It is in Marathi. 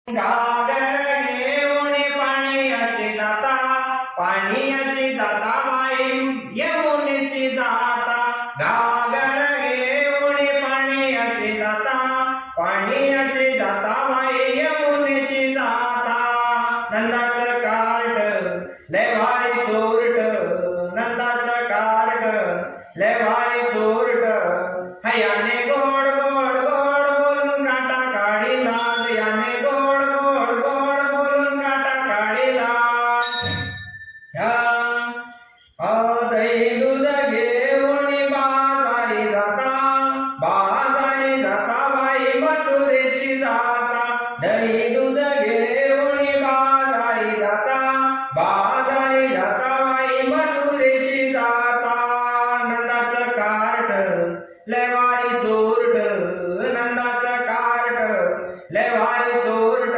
घागर घेऊन पाण्याची जाता, पाण्याची जाता बाई यमुनेची जाता. घागर घेऊन पाण्याची जाता, पाण्याची जाता बाई यमुनेची जाता. नंदाचं कार्ट लय भारी चोरट, नंदाचं कार्ट लय भारी चोरट. हयाने गोड गोड गोड बोलून काटा काढिला, याने गोड गोड गोड बोलून काटा काढिला. दही दूध घेऊन बाजारी जाता, बाजारी जाता बाई मथुरेशी जाता. दही दूध